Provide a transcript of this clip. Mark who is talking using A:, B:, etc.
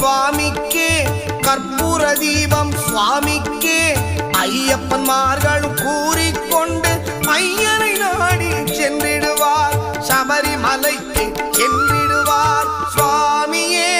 A: சுவாமிக்கே கற்பூர தீபம் சுவாமிக்கே ஐயப்பன்மார்கள் கூறிக்கொண்டு ஐயனை நாடி சென்றிடுவார் சபரிமலைக்கு சென்றிடுவார் சுவாமியே